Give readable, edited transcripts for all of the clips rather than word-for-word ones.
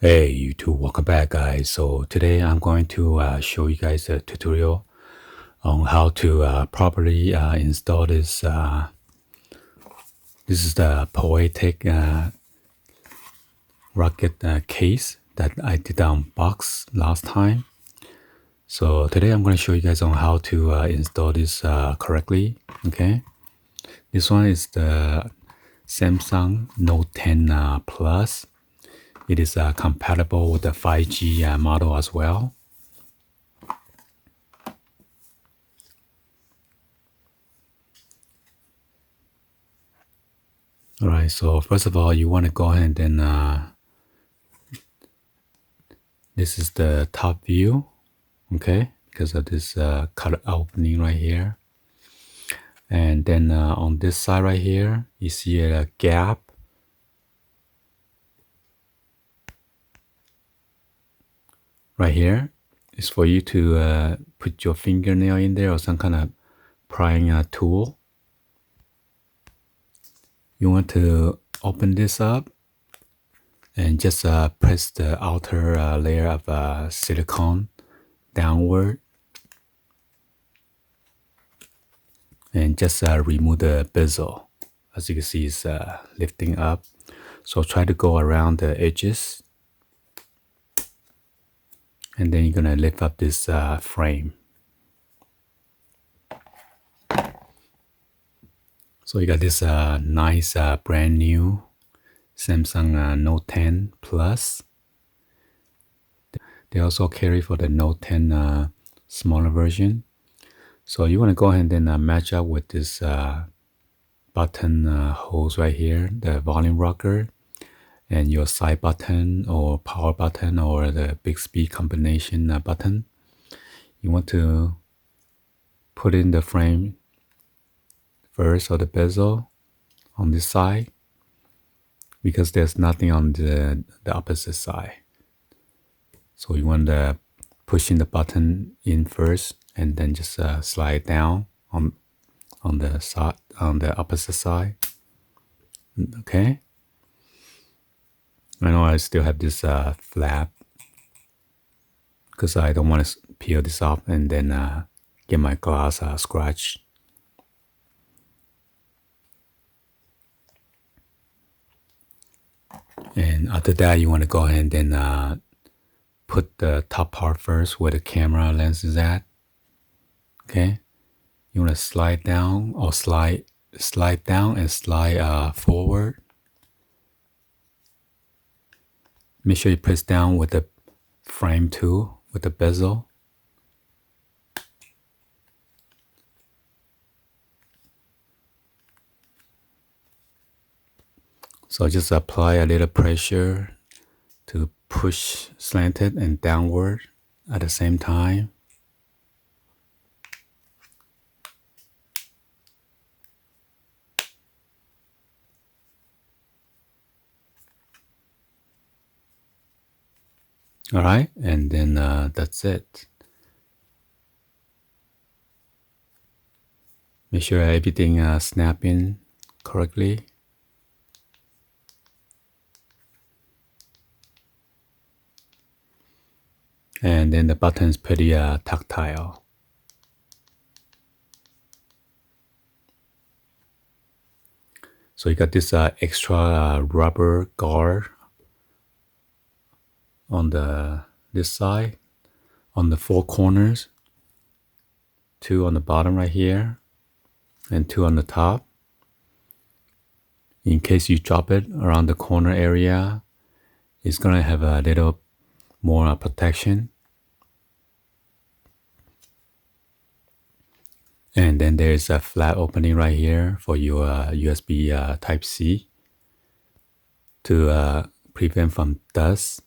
Hey YouTube, welcome back guys. So today I'm going to show you guys a tutorial on how to properly install this. This is the Poetic rocket case that I did unbox last time. So today I'm going to show you guys on how to install this correctly. Okay, this one is the Samsung Note 10 Plus. It is compatible with the 5G model as well. All right, so first of all, you want to go ahead and this is the top view, okay, because of this cut opening right here. And then on this side right here, you see a gap. Right here is for you to put your fingernail in there or some kind of prying tool. You want to open this up and just press the outer layer of silicone downward and just remove the bezel. As you can see, it's lifting up. So try to go around the edges. And then you're gonna lift up this frame. So you got this nice brand new Samsung Note 10 Plus. They also carry for the Note 10 smaller version. So you want to go ahead and match up with this button holes right here, the volume rocker, and your side button or power button or the Bixby combination button. You want to put in the frame first or the bezel on this side because there's nothing on the opposite side. So you want to push in the button in first and then just slide down on the side, on the opposite side. Okay. I know I still have this flap because I don't want to peel this off and then get my glass scratched. And after that, you want to go ahead and put the top part first where the camera lens is at. Okay. You want to slide down or slide down and slide forward. Make sure you press down with the frame tool with the bezel. So just apply a little pressure to push slanted and downward at the same time. All right, and then that's it. Make sure everything snap in correctly. And then the button is pretty tactile. So you got this extra rubber guard on this side, on the four corners, 2 on the bottom right here, and 2 on the top. In case you drop it around the corner area, it's gonna have a little more protection. And then there's a flat opening right here for your USB Type-C to prevent from dust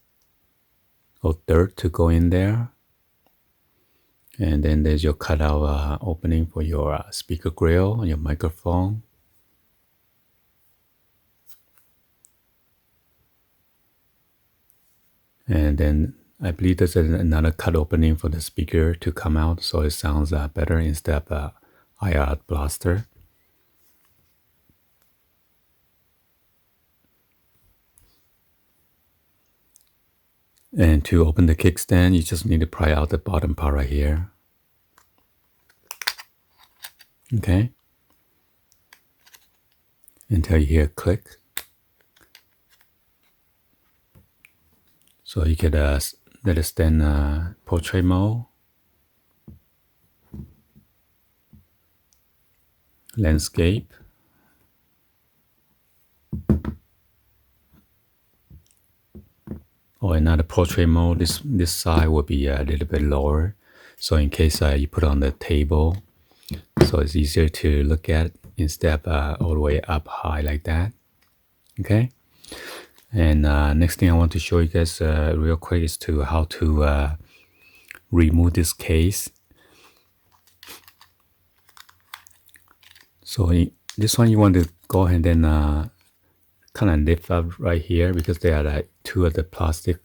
or dirt to go in there. And then there's your cutout opening for your speaker grill, your microphone. And then I believe there's another cut opening for the speaker to come out so it sounds better instead of IR blaster. And to open the kickstand, you just need to pry out the bottom part right here. Okay. Until you hear click. So you could let it stand portrait mode, landscape, or another portrait mode. This side will be a little bit lower, so in case you put on the table, so it's easier to look at instead of all the way up high like that. Okay. And next thing I want to show you guys real quick is to how to remove this case. So this one you want to go ahead and kind of lift up right here, because there are like two of the plastic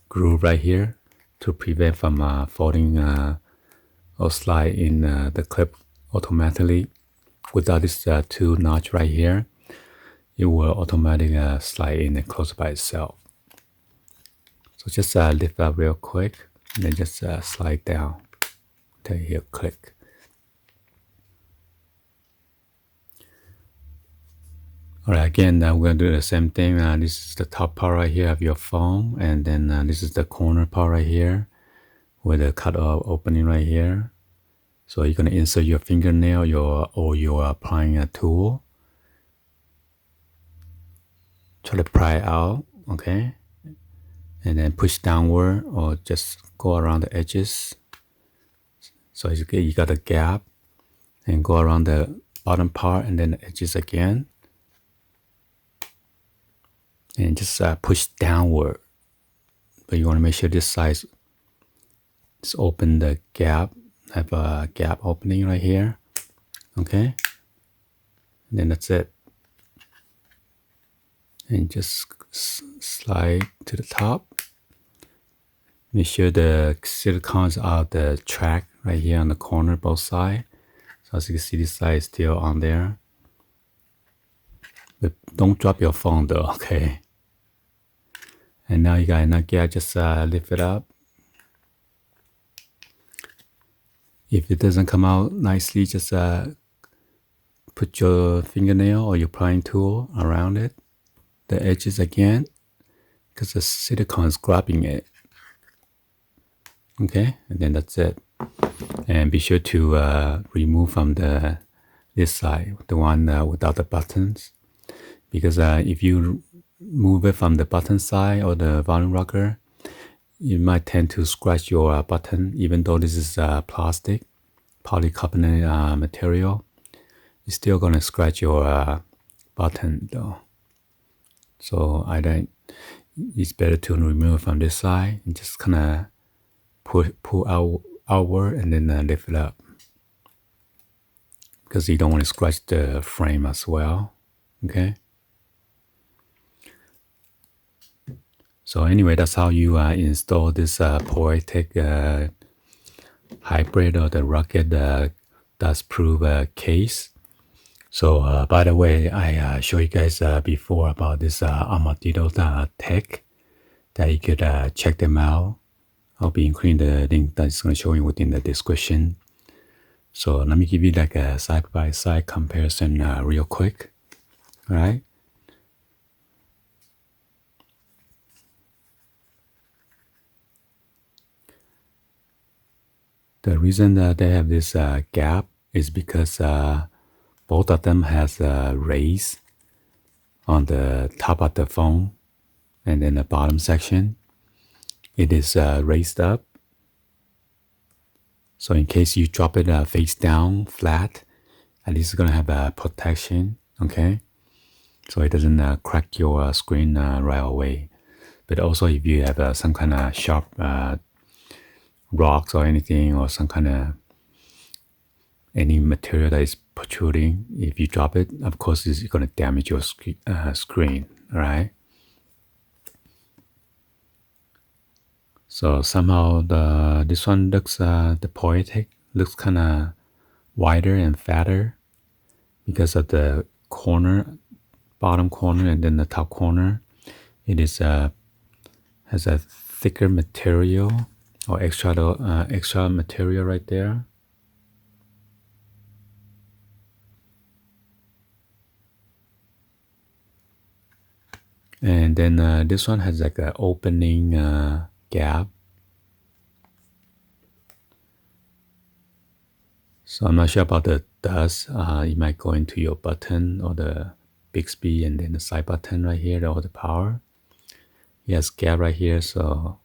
groove right here to prevent from falling or slide in the clip automatically. Without this two notch right here, it will automatically slide in and close by itself. So just lift up real quick and then just slide down until you hear click. All right, again, we're going to do the same thing. This is the top part right here of your phone, and then this is the corner part right here with the cut opening right here. So you're going to insert your fingernail or your applying a tool. Try to pry out, okay? And then push downward or just go around the edges. So you got a gap, and go around the bottom part and then the edges again. And just push downward. But you want to make sure this side is open the gap, have a gap opening right here. Okay? And then that's it. And just slide to the top. Make sure the silicone is out the track right here on the corner, both sides. So as you can see, this side is still on there. But don't drop your phone though, okay? And now you got enough gap, just lift it up. If it doesn't come out nicely, just put your fingernail or your prying tool around it, the edges again, because the silicone is grabbing it. Okay, and then that's it. And be sure to remove from this side, the one without the buttons, because if you move it from the button side or the volume rocker, you might tend to scratch your button, even though this is plastic, polycarbonate material. You're still gonna scratch your button though. So it's better to remove from this side and just kind of pull outward and then lift it up, because you don't want to scratch the frame as well. Okay. So anyway, that's how you install this Poetic hybrid or the rugged dustproof case. So by the way, I showed you guys before about this Armadillo Tek, that you could check them out. I'll be including the link that's going to show you within the description. So let me give you like a side-by-side comparison real quick. All right. The reason that they have this gap is because both of them has a raise on the top of the phone, and then the bottom section, it is raised up. So in case you drop it face down, flat, at least it's gonna have a protection, okay? So it doesn't crack your screen right away. But also if you have some kind of sharp rocks or anything, or some kind of any material that is protruding, if you drop it, of course it's going to damage your screen, right? So somehow this one looks, the Poetic looks kind of wider and fatter because of the corner, bottom corner, and then the top corner. It is has a thicker material or extra material right there. And then this one has like an opening gap. So I'm not sure about the dust. It might go into your button or the Bixby, and then the side button right here, or the power. It has gap right here, so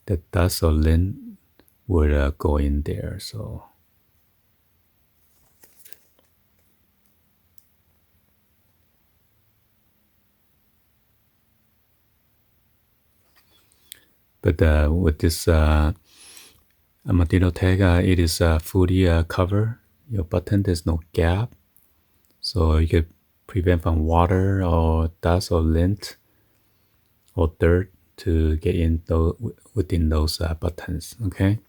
the dust or lint would go in there. So but with this Armadillo Tek, it is fully covered. Your button, there's no gap, so you could prevent from water or dust or lint or dirt to get in within those buttons. Okay.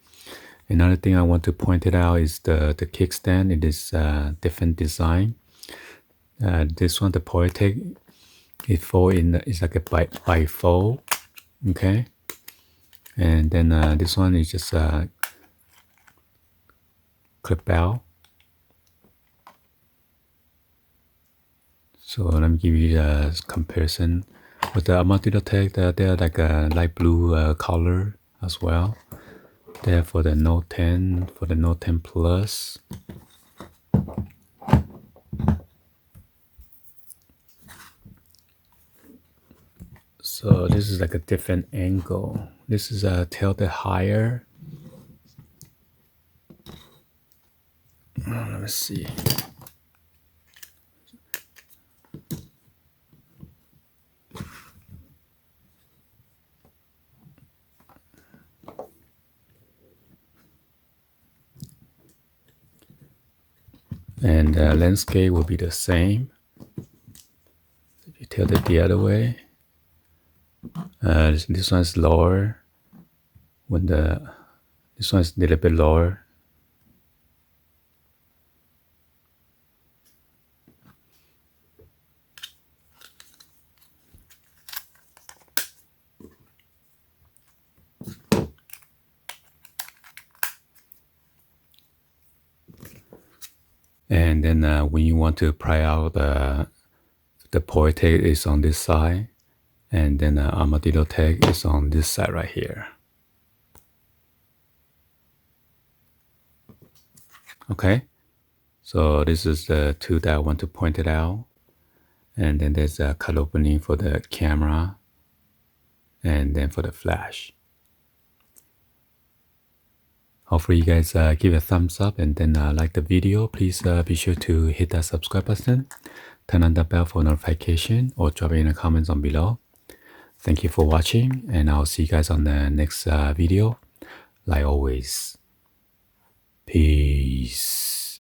Another thing I want to point it out is the kickstand. It is different design. This one, the Poetic, it's like a bifold. Okay. And then this one is just clip out. So let me give you a comparison. With the Armadillo Tek, they're like a light blue color as well. There for the Note 10, for the Note 10 Plus. So this is like a different angle. This is tilted higher. Let me see. And the landscape will be the same. If you tilt it the other way, this one is lower. This one is a little bit lower. And then when you want to pry out the Poetic is on this side, and then Armadillo Tek is on this side right here. Okay, so this is the two that I want to point it out. And then there's a cut opening for the camera, and then for the flash. Hopefully you guys give a thumbs up, and then like the video. Please be sure to hit that subscribe button, turn on the bell for notification, or drop it in the comments on below. Thank you for watching, and I'll see you guys on the next video. Like always, peace.